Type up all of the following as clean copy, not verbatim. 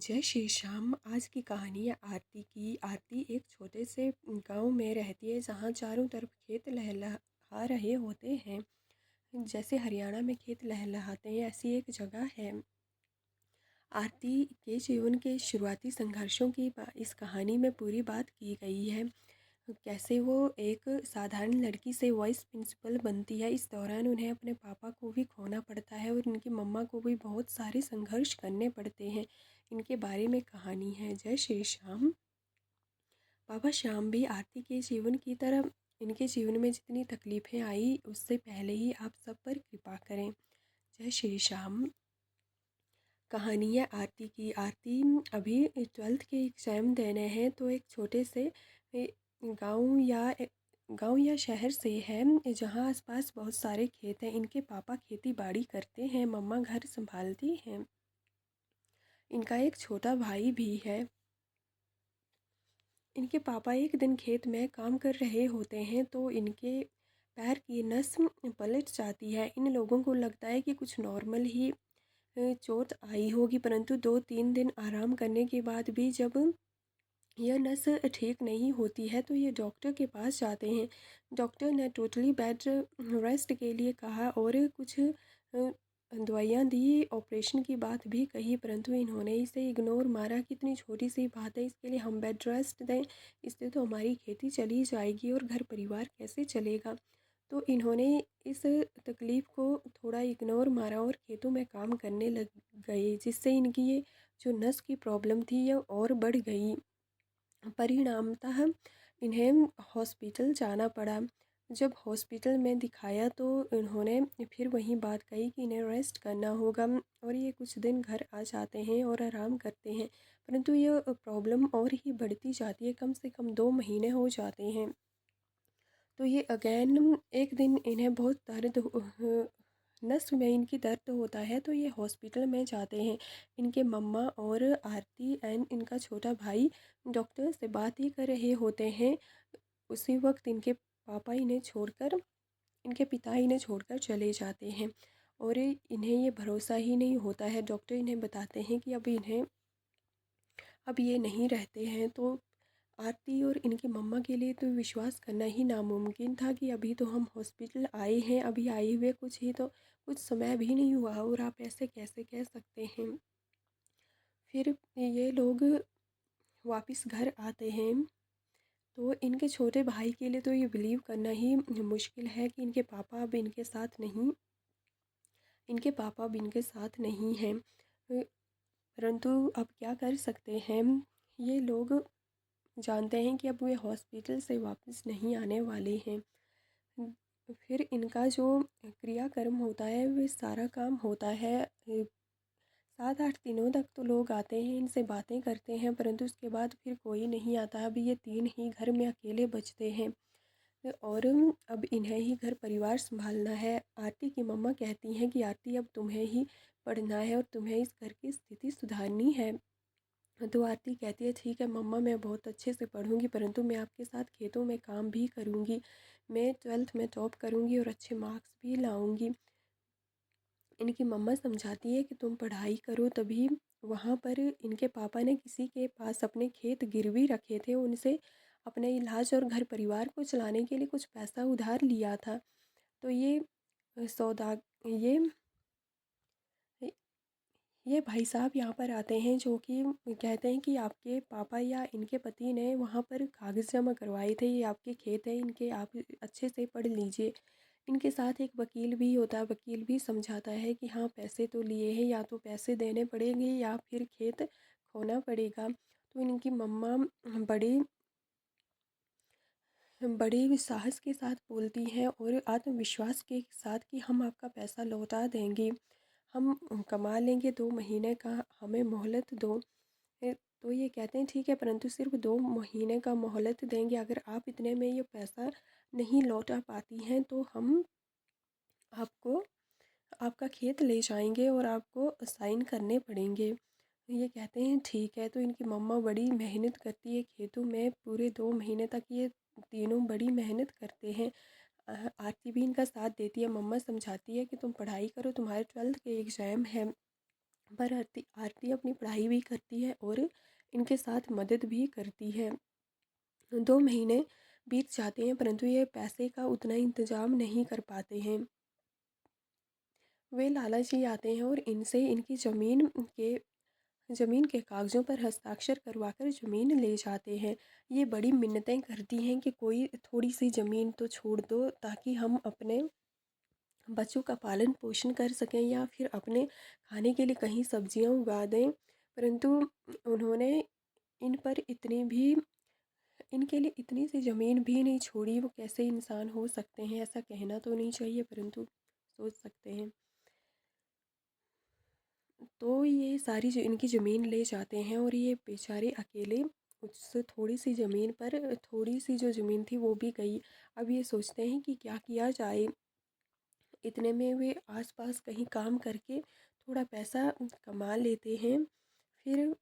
जय श्री श्याम। आज की कहानी है आरती की। आरती एक छोटे से गांव में रहती है जहां चारों तरफ खेत लहलहा रहे होते हैं। जैसे हरियाणा में खेत लहलहाते हैं, ऐसी एक जगह है। आरती के जीवन के शुरुआती संघर्षों की इस कहानी में पूरी बात की गई है। कैसे वो एक साधारण लड़की से वाइस प्रिंसिपल बनती है। इस दौरान उन्हें अपने पापा को भी खोना पड़ता है और उनकी मम्मा को भी बहुत सारे संघर्ष करने पड़ते हैं। इनके बारे में कहानी है। जय श्री श्याम। बाबा श्याम भी आरती के जीवन की तरह इनके जीवन में जितनी तकलीफ़ें आई उससे पहले ही आप सब पर कृपा करें। जय श्री श्याम। कहानी है आरती की। आरती अभी 12th के एग्ज़ाम देने हैं, तो एक छोटे से गांव या शहर से है जहां आसपास बहुत सारे खेत हैं। इनके पापा खेती बाड़ी करते हैं, मम्मा घर संभालती हैं। इनका एक छोटा भाई भी है। इनके पापा एक दिन खेत में काम कर रहे होते हैं तो इनके पैर की नस पलट जाती है। इन लोगों को लगता है कि कुछ नॉर्मल ही चोट आई होगी, परंतु 2-3 दिन आराम करने के बाद भी जब यह नस ठीक नहीं होती है तो ये डॉक्टर के पास जाते हैं। डॉक्टर ने टोटली बेड रेस्ट के लिए कहा और कुछ दवाइयाँ दी, ऑपरेशन की बात भी कही, परंतु इन्होंने इसे इग्नोर मारा कि इतनी छोटी सी बात है, इसके लिए हम बेड रेस्ट दें, इससे तो हमारी खेती चली जाएगी और घर परिवार कैसे चलेगा। तो इन्होंने इस तकलीफ़ को थोड़ा इग्नोर मारा और खेतों में काम करने लग गए, जिससे इनकी ये जो नस की प्रॉब्लम थी यह और बढ़ गई। परिणामतः इन्हें हॉस्पिटल जाना पड़ा। जब हॉस्पिटल में दिखाया तो इन्होंने फिर वही बात कही कि इन्हें रेस्ट करना होगा और ये कुछ दिन घर आ जाते हैं और आराम करते हैं, परंतु यह प्रॉब्लम और ही बढ़ती जाती है। कम से कम 2 महीने हो जाते हैं तो ये अगेन एक दिन इन्हें बहुत नस में इनकी दर्द होता है तो ये हॉस्पिटल में जाते हैं। इनके मम्मा और आरती एंड इनका छोटा भाई डॉक्टर से बात ही कर रहे होते हैं। उसी वक्त इनके पिता इन्हें छोड़कर चले जाते हैं और इन्हें ये भरोसा ही नहीं होता है। डॉक्टर इन्हें बताते हैं कि अब ये नहीं रहते हैं। तो आरती और इनकी मम्मा के लिए तो विश्वास करना ही नामुमकिन था कि अभी तो हम हॉस्पिटल आए हैं, अभी आए हुए कुछ समय भी नहीं हुआ और आप ऐसे कैसे कह सकते हैं। फिर ये लोग वापस घर आते हैं तो इनके छोटे भाई के लिए तो ये बिलीव करना ही मुश्किल है कि इनके पापा अब इनके साथ नहीं हैं, परंतु अब क्या कर सकते हैं। ये लोग जानते हैं कि अब वे हॉस्पिटल से वापस नहीं आने वाले हैं। फिर इनका जो क्रियाकर्म होता है वे सारा काम होता है। 7-8 दिनों तक तो लोग आते हैं, इनसे बातें करते हैं, परंतु उसके बाद फिर कोई नहीं आता। अभी ये 3 ही घर में अकेले बचते हैं और अब इन्हें ही घर परिवार संभालना है। आरती की मम्मा कहती हैं कि आरती अब तुम्हें ही पढ़ना है और तुम्हें इस घर की स्थिति सुधारनी है। तो आरती कहती है ठीक है मम्मा, मैं बहुत अच्छे से पढ़ूंगी, परंतु मैं आपके साथ खेतों में काम भी करूंगी। मैं 12th में टॉप करूंगी और अच्छे मार्क्स भी लाऊंगी। इनकी मम्मा समझाती है कि तुम पढ़ाई करो, तभी वहाँ पर इनके पापा ने किसी के पास अपने खेत गिरवी रखे थे, उनसे अपने इलाज और घर परिवार को चलाने के लिए कुछ पैसा उधार लिया था। तो सौदा ये ये भाई साहब यहाँ पर आते हैं जो कि कहते हैं कि आपके पापा या इनके पति ने वहाँ पर कागज़ जमा करवाए थे, ये आपके खेत है, इनके आप अच्छे से पढ़ लीजिए। इनके साथ एक वकील भी होता है। वकील भी समझाता है कि हाँ पैसे तो लिए हैं, या तो पैसे देने पड़ेंगे या फिर खेत खोना पड़ेगा। तो इनकी मम्मा बड़ी बड़े साहस के साथ बोलती हैं और आत्मविश्वास के साथ कि हम आपका पैसा लौटा देंगे, हम कमा लेंगे, 2 महीने का हमें मोहलत दो। तो ये कहते हैं ठीक है, परंतु सिर्फ 2 महीने का मोहलत देंगे, अगर आप इतने में ये पैसा नहीं लौटा पाती हैं तो हम आपको आपका खेत ले जाएंगे और आपको साइन करने पड़ेंगे। ये कहते हैं ठीक है। तो इनकी मम्मा बड़ी मेहनत करती है खेतों में, पूरे 2 महीने तक ये तीनों बड़ी मेहनत करते हैं। आरती भी इनका साथ देती है। मम्मा समझाती है कि तुम पढ़ाई करो, तुम्हारे 12th के एग्ज़ाम है पर आरती आरती अपनी पढ़ाई भी करती है और इनके साथ मदद भी करती है। 2 महीने बीत जाते हैं परंतु ये पैसे का उतना इंतज़ाम नहीं कर पाते हैं। वे लालची आते हैं और इनसे इनकी ज़मीन के कागज़ों पर हस्ताक्षर करवाकर ज़मीन ले जाते हैं। ये बड़ी मिन्नतें करती हैं कि कोई थोड़ी सी ज़मीन तो छोड़ दो ताकि हम अपने बच्चों का पालन पोषण कर सकें या फिर अपने खाने के लिए कहीं सब्जियां उगा दें। परंतु उन्होंने इन पर इतनी भी इनके लिए इतनी सी ज़मीन भी नहीं छोड़ी। वो कैसे इंसान हो सकते हैं, ऐसा कहना तो नहीं चाहिए परंतु सोच सकते हैं। तो ये सारी जो इनकी ज़मीन ले जाते हैं और ये बेचारे अकेले उस थोड़ी सी ज़मीन पर, थोड़ी सी जो ज़मीन थी वो भी गई। अब ये सोचते हैं कि क्या किया जाए। इतने में वे आसपास कहीं काम करके थोड़ा पैसा कमा लेते हैं। फिर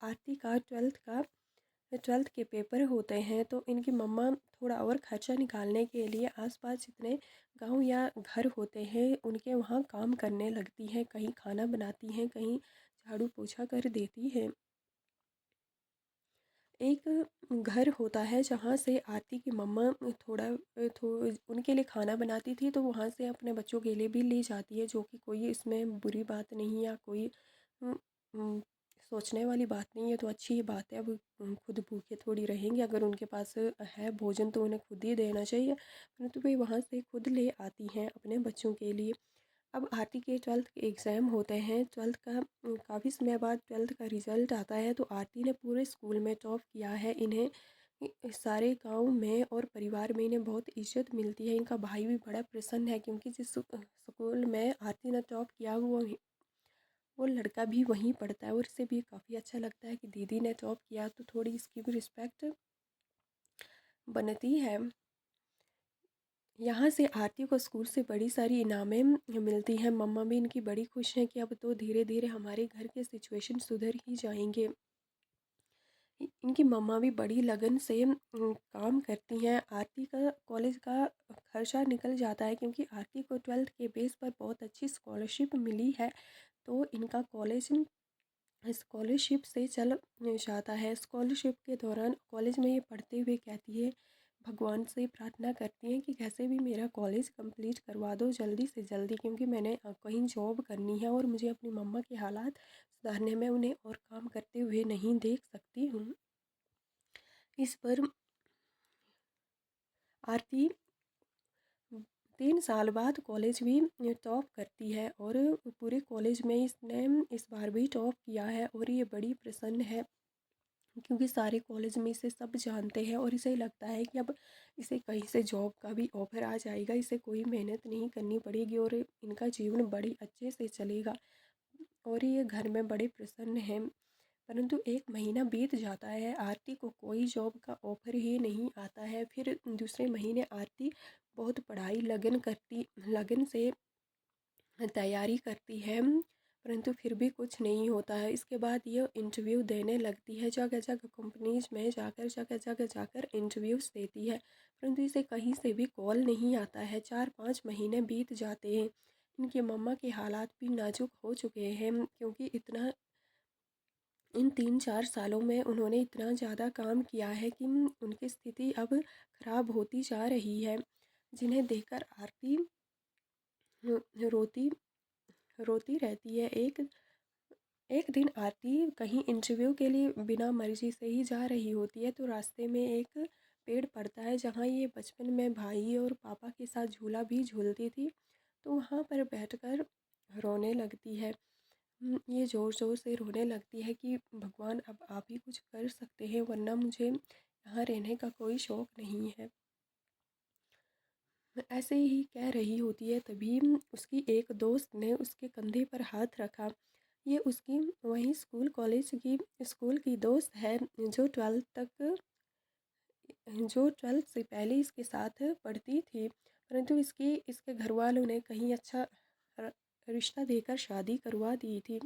आरती का ट्वेल्थ के पेपर होते हैं तो इनकी मम्मा थोड़ा और खर्चा निकालने के लिए आसपास जितने गांव या घर होते हैं उनके वहाँ काम करने लगती हैं। कहीं खाना बनाती हैं, कहीं झाड़ू पोछा कर देती है। एक घर होता है जहाँ से आरती की मम्मा उनके लिए खाना बनाती थी, तो वहाँ से अपने बच्चों के लिए भी ले जाती है, जो कि कोई इसमें बुरी बात नहीं या कोई उम, उम, सोचने वाली बात नहीं है। तो अच्छी ही बात है। अब खुद भूखे थोड़ी रहेंगे, अगर उनके पास है भोजन तो उन्हें खुद ही देना चाहिए। परंतु वे वहाँ से खुद ले आती हैं अपने बच्चों के लिए। अब आरती के ट्वेल्थ के एग्ज़ाम होते हैं। ट्वेल्थ का काफ़ी समय बाद ट्वेल्थ का रिज़ल्ट आता है तो आरती ने पूरे स्कूल में टॉप किया है। इन्हें सारे गांव में और परिवार में इन्हें बहुत इज़्ज़त मिलती है। इनका भाई भी बड़ा प्रसन्न है क्योंकि जिस स्कूल में आरती ने टॉप किया वो लड़का भी वहीं पढ़ता है और इसे भी काफ़ी अच्छा लगता है कि दीदी ने टॉप किया, तो थोड़ी इसकी भी रिस्पेक्ट बनती है। यहाँ से आरती को स्कूल से बड़ी सारी इनामें मिलती हैं। मम्मा भी इनकी बड़ी खुश हैं कि अब तो धीरे धीरे हमारे घर के सिचुएशन सुधर ही जाएंगे। इनकी मम्मा भी बड़ी लगन से काम करती हैं। आरती का कॉलेज का खर्चा निकल जाता है क्योंकि आरती को ट्वेल्थ के बेस पर बहुत अच्छी स्कॉलरशिप मिली है। तो इनका कॉलेज स्कॉलरशिप से चल जाता है। स्कॉलरशिप के दौरान कॉलेज में ये पढ़ते हुए कहती है, भगवान से प्रार्थना करती हैं कि कैसे भी मेरा कॉलेज कंप्लीट करवा दो जल्दी से जल्दी, क्योंकि मैंने कहीं जॉब करनी है और मुझे अपनी मम्मा के हालात सुधारने में उन्हें और काम करते हुए नहीं देख सकती हूँ। इस पर आरती 3 साल बाद कॉलेज भी टॉप करती है और पूरे कॉलेज में इसने इस बार भी टॉप किया है और ये बड़ी प्रसन्न है क्योंकि सारे कॉलेज में इसे सब जानते हैं और इसे लगता है कि अब इसे कहीं से जॉब का भी ऑफर आ जाएगा, इसे कोई मेहनत नहीं करनी पड़ेगी और इनका जीवन बड़ी अच्छे से चलेगा और ये घर में बड़े प्रसन्न हैं। परंतु 1 महीना बीत जाता है, आरती को कोई जॉब का ऑफर ही नहीं आता है। फिर दूसरे महीने आरती बहुत पढ़ाई लगन से तैयारी करती है परंतु फिर भी कुछ नहीं होता है। इसके बाद ये इंटरव्यू देने लगती है, जगह जगह कंपनीज में जाकर इंटरव्यूज़ देती है परंतु इसे कहीं से भी कॉल नहीं आता है। 4-5 महीने बीत जाते हैं। इनकी मम्मा के हालात भी नाजुक हो चुके हैं क्योंकि इतना इन 3-4 सालों में उन्होंने इतना ज़्यादा काम किया है कि उनकी स्थिति अब ख़राब होती जा रही है, जिन्हें देखकर आरती रोती रोती रहती है। एक एक दिन आरती कहीं इंटरव्यू के लिए बिना मर्जी से ही जा रही होती है तो रास्ते में एक पेड़ पड़ता है जहाँ ये बचपन में भाई और पापा के साथ झूला भी झूलती थी। तो वहाँ पर बैठकर रोने लगती है। ये ज़ोर ज़ोर से रोने लगती है कि भगवान अब आप ही कुछ कर सकते हैं वरना मुझे यहाँ रहने का कोई शौक़ नहीं है। ऐसे ही कह रही होती है तभी उसकी एक दोस्त ने उसके कंधे पर हाथ रखा। ये उसकी वहीं स्कूल की दोस्त है जो ट्वेल्थ से पहले इसके साथ पढ़ती थी परंतु इसके घर वालों ने कहीं अच्छा र- रिश्ता देकर शादी करवा दी थी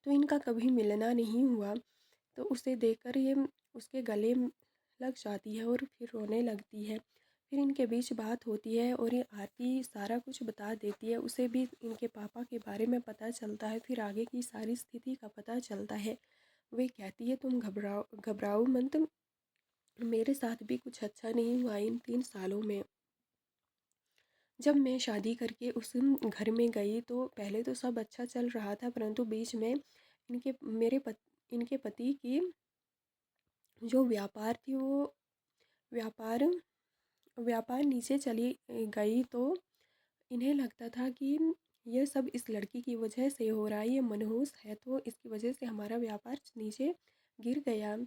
तो इनका कभी मिलना नहीं हुआ। तो उसे देखकर ये उसके गले लग जाती है और फिर रोने लगती है। फिर इनके बीच बात होती है और ये आरती सारा कुछ बता देती है। उसे भी इनके पापा के बारे में पता चलता है, फिर आगे की सारी स्थिति का पता चलता है। वे कहती है तुम घबराओ घबराओ मत, मेरे साथ भी कुछ अच्छा नहीं हुआ इन 3 सालों में। जब मैं शादी करके उस घर में गई तो पहले तो सब अच्छा चल रहा था, परंतु बीच में इनके पति की जो व्यापार थी वो व्यापार व्यापार नीचे चली गई। तो इन्हें लगता था कि यह सब इस लड़की की वजह से हो रहा है, ये मनहूस है तो इसकी वजह से हमारा व्यापार नीचे गिर गया।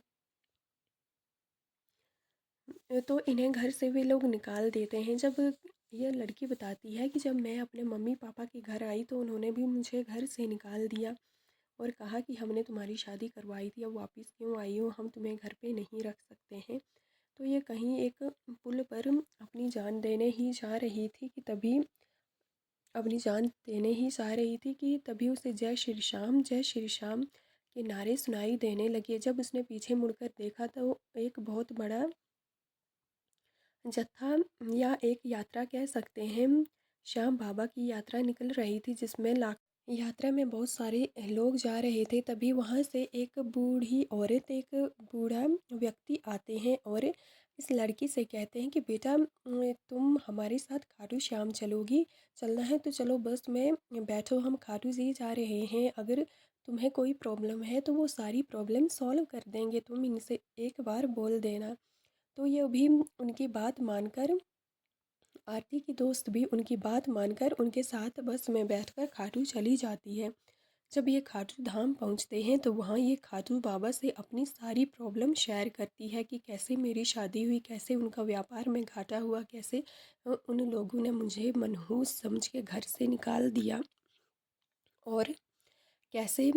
तो इन्हें घर से वे लोग निकाल देते हैं। जब यह लड़की बताती है कि जब मैं अपने मम्मी पापा के घर आई तो उन्होंने भी मुझे घर से निकाल दिया और कहा कि हमने तुम्हारी शादी करवाई थी, अब वापस क्यों आई हो, हम तुम्हें घर पे नहीं रख सकते हैं। तो ये कहीं एक पुल पर अपनी जान देने ही जा रही थी कि तभी अपनी जान देने ही जा रही थी कि तभी उसे जय श्री श्याम के नारे सुनाई देने लगे। जब उसने पीछे मुड़कर देखा तो एक बहुत बड़ा जत्था या एक यात्रा कह सकते हैं, श्याम बाबा की यात्रा निकल रही थी जिसमें लाख यात्रा में बहुत सारे लोग जा रहे थे। तभी वहाँ से एक बूढ़ी औरत एक बूढ़ा व्यक्ति आते हैं और इस लड़की से कहते हैं कि बेटा तुम हमारे साथ खाटू श्याम चलोगी, चलना है तो चलो बस में बैठो, हम खाटू जी जा रहे हैं, अगर तुम्हें कोई प्रॉब्लम है तो वो सारी प्रॉब्लम सॉल्व कर देंगे, तुम इनसे एक बार बोल देना। तो ये भी उनकी बात मानकर आरती की दोस्त भी उनकी बात मानकर उनके साथ बस में बैठकर खाटू चली जाती है। जब ये खाटू धाम पहुंचते हैं तो वहाँ ये खाटू बाबा से अपनी सारी प्रॉब्लम शेयर करती है कि कैसे मेरी शादी हुई, कैसे उनका व्यापार में घाटा हुआ, कैसे उन लोगों ने मुझे मनहूस समझ के घर से निकाल दिया और कैसे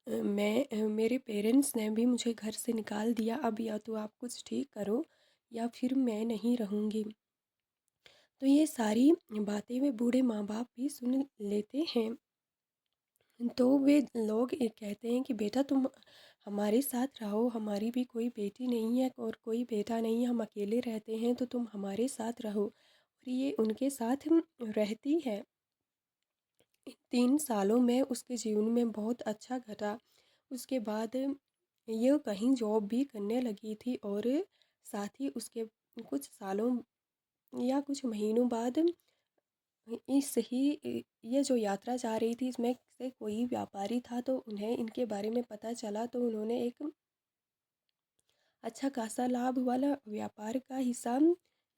मेरे पेरेंट्स ने भी मुझे घर से निकाल दिया। अब या तो आप कुछ ठीक करो या फिर मैं नहीं रहूँगी। तो ये सारी बातें वे बूढ़े माँ बाप भी सुन लेते हैं। तो वे लोग ये कहते हैं कि बेटा तुम हमारे साथ रहो, हमारी भी कोई बेटी नहीं है और कोई बेटा नहीं है, हम अकेले रहते हैं तो तुम हमारे साथ रहो। और ये उनके साथ रहती है। इन 3 सालों में उसके जीवन में बहुत अच्छा घटा। उसके बाद यह कहीं जॉब भी करने लगी थी और साथ ही उसके कुछ सालों या कुछ महीनों बाद इस ही ये जो यात्रा जा रही थी इसमें से कोई व्यापारी था तो उन्हें इनके बारे में पता चला, तो उन्होंने एक अच्छा खासा लाभ वाला व्यापार का हिस्सा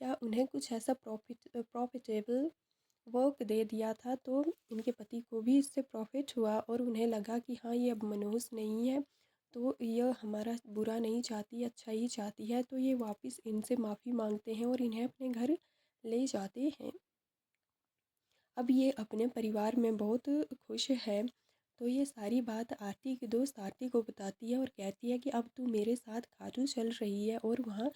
या उन्हें कुछ ऐसा प्रॉफिटेबल वर्क दे दिया था। तो इनके पति को भी इससे प्रॉफिट हुआ और उन्हें लगा कि हाँ ये अब मनहूस नहीं है, तो यह हमारा बुरा नहीं चाहती, अच्छा ही चाहती है। तो ये वापस इनसे माफ़ी मांगते हैं और इन्हें अपने घर ले जाते हैं। अब ये अपने परिवार में बहुत खुश है। तो ये सारी बात आरती की दोस्त आरती को बताती है और कहती है कि अब तू मेरे साथ खाटू चल रही है और वहाँ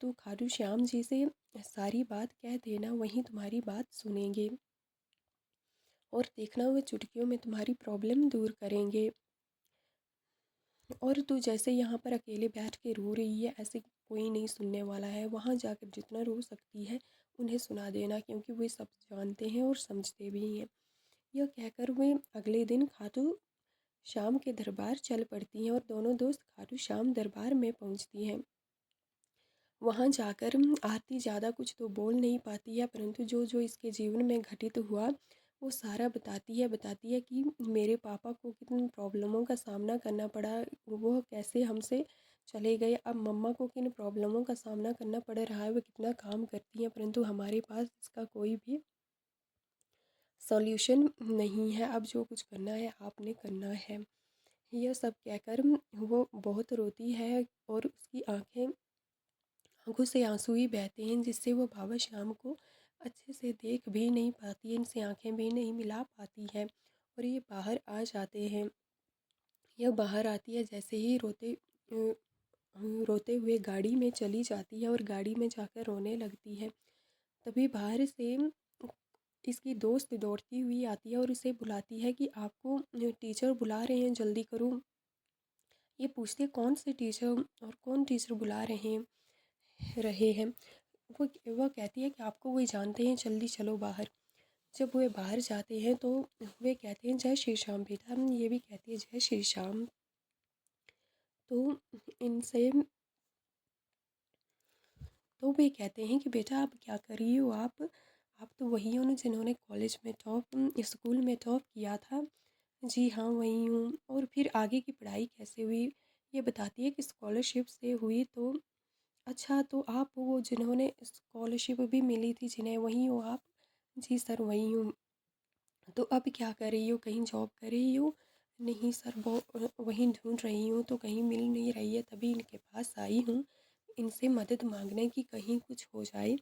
तू खाटू श्याम जी से सारी बात कह देना, वहीं तुम्हारी बात सुनेंगे और देखना वे चुटकियों में तुम्हारी प्रॉब्लम दूर करेंगे। और तू जैसे यहाँ पर अकेले बैठ के रो रही है ऐसे कोई नहीं सुनने वाला है, वहाँ जाकर जितना रो सकती है उन्हें सुना देना, क्योंकि वे सब जानते हैं और समझते भी हैं। यह कहकर वे अगले दिन खाटू श्याम के दरबार चल पड़ती हैं और दोनों दोस्त खाटू श्याम दरबार में पहुंचती हैं। वहां जाकर आरती ज़्यादा कुछ तो बोल नहीं पाती है, परंतु जो जो इसके जीवन में घटित हुआ वो सारा बताती है कि मेरे पापा को किन प्रॉब्लमों का सामना करना पड़ा, वो कैसे हमसे चले गए, अब मम्मा को किन प्रॉब्लमों का सामना करना पड़ रहा है, वो कितना काम करती हैं परंतु हमारे पास इसका कोई भी सॉल्यूशन नहीं है, अब जो कुछ करना है आपने करना है। यह सब कहकर वो बहुत रोती है और उसकी आंखों से आंसू ही बहते हैं, जिससे वो बाबा श्याम को अच्छे से देख भी नहीं पाती है, इनसे आंखें भी नहीं मिला पाती है। और ये बाहर आ जाते हैं। यह बाहर आती है जैसे ही रोते हुए गाड़ी में चली जाती है और गाड़ी में जाकर रोने लगती है। तभी बाहर से इसकी दोस्त दौड़ती हुई आती है और उसे बुलाती है कि आपको टीचर बुला रहे हैं, जल्दी करो। ये पूछती है कौन से टीचर और कौन टीचर बुला रहे हैं। वह कहती है कि आपको वो जानते हैं, जल्दी चलो बाहर। जब वे बाहर जाते हैं तो वे कहते हैं जय श्री श्याम बेटा, ये भी कहती है जय श्री श्याम। तो इनसे तो वे कहते हैं कि बेटा आप क्या कर रही हो, आप तो वही हो ना जिन्होंने कॉलेज में टॉप, स्कूल में टॉप किया था। जी हाँ, वही हूँ। और फिर आगे की पढ़ाई कैसे हुई, ये बताती है कि स्कॉलरशिप से हुई। तो अच्छा, तो आप वो जिन्होंने स्कॉलरशिप भी मिली थी जिन्हें, वही हो आप? जी सर, वही हूँ। तो अब क्या कर रही हो, कहीं जॉब कर रही हो? नहीं सर, वो वहीं ढूंढ रही हूँ, तो कहीं मिल नहीं रही है, तभी इनके पास आई हूँ इनसे मदद मांगने की, कहीं कुछ हो जाए।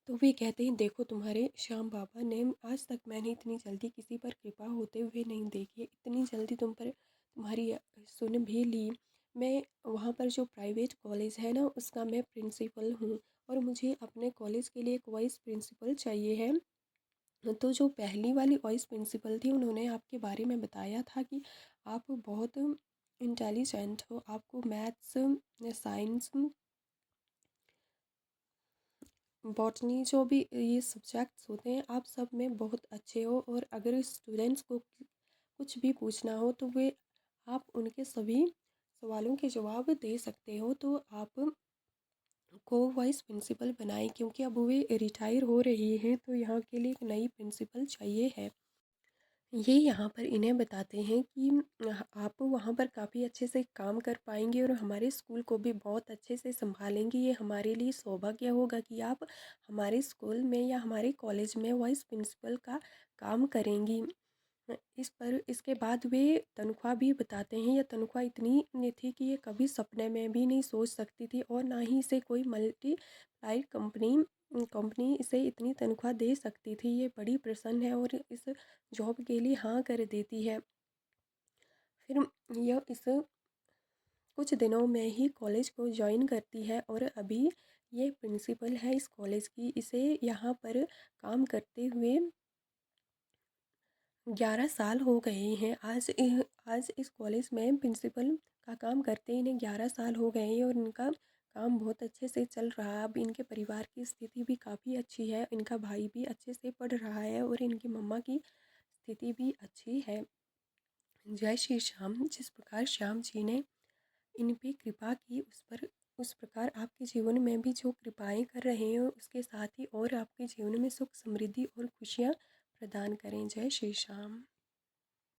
तो वे कहते हैं देखो तुम्हारे श्याम बाबा ने, आज तक मैंने इतनी जल्दी किसी पर कृपा होते हुए नहीं देखी है, इतनी जल्दी तुम पर तुम्हारी सुन भी ली। मैं वहाँ पर जो प्राइवेट कॉलेज है ना, उसका मैं प्रिंसिपल हूँ, और मुझे अपने कॉलेज के लिए एक वाइस प्रिंसिपल चाहिए है। तो जो पहली वाली वाइस प्रिंसिपल थी, उन्होंने आपके बारे में बताया था कि आप बहुत इंटेलिजेंट हो, आपको मैथ्स, साइंस, बॉटनी, जो भी ये सब्जेक्ट्स होते हैं, आप सब में बहुत अच्छे हो। और अगर स्टूडेंट्स को कुछ भी पूछना हो तो वे आप उनके सभी सवालों के जवाब दे सकते हो। तो आप को वाइस प्रिंसिपल बनाए, क्योंकि अब वे रिटायर हो रही हैं, तो यहाँ के लिए एक नई प्रिंसिपल चाहिए है। ये यहाँ पर इन्हें बताते हैं कि आप वहाँ पर काफ़ी अच्छे से काम कर पाएंगे और हमारे स्कूल को भी बहुत अच्छे से संभालेंगे। ये हमारे लिए सौभाग्य होगा कि आप हमारे स्कूल में या हमारे कॉलेज में वाइस प्रिंसिपल का काम करेंगी। इस पर इसके बाद वे तनख्वाह भी बताते हैं। यह तनख्वाह इतनी थी कि ये कभी सपने में भी नहीं सोच सकती थी, और ना ही इसे कोई मल्टीप्लाई कंपनी इसे इतनी तनख्वाह दे सकती थी। ये बड़ी प्रसन्न है और इस जॉब के लिए हाँ कर देती है। फिर यह इस कुछ दिनों में ही कॉलेज को ज्वाइन करती है, और अभी ये प्रिंसिपल है इस कॉलेज की। इसे यहाँ पर काम करते हुए 11 साल हो गए हैं। आज इस कॉलेज में प्रिंसिपल का काम करते इन्हें 11 साल हो गए हैं, और इनका काम बहुत अच्छे से चल रहा है। अब इनके परिवार की स्थिति भी काफ़ी अच्छी है, इनका भाई भी अच्छे से पढ़ रहा है, और इनकी मम्मा की स्थिति भी अच्छी है। जय श्री श्याम। जिस प्रकार श्याम जी ने इन पे कृपा की, उस प्रकार आपके जीवन में भी जो कृपाएं कर रहे हैं, उसके साथ ही और आपके जीवन में सुख समृद्धि और खुशियाँ प्रदान करें। जय श्री श्याम।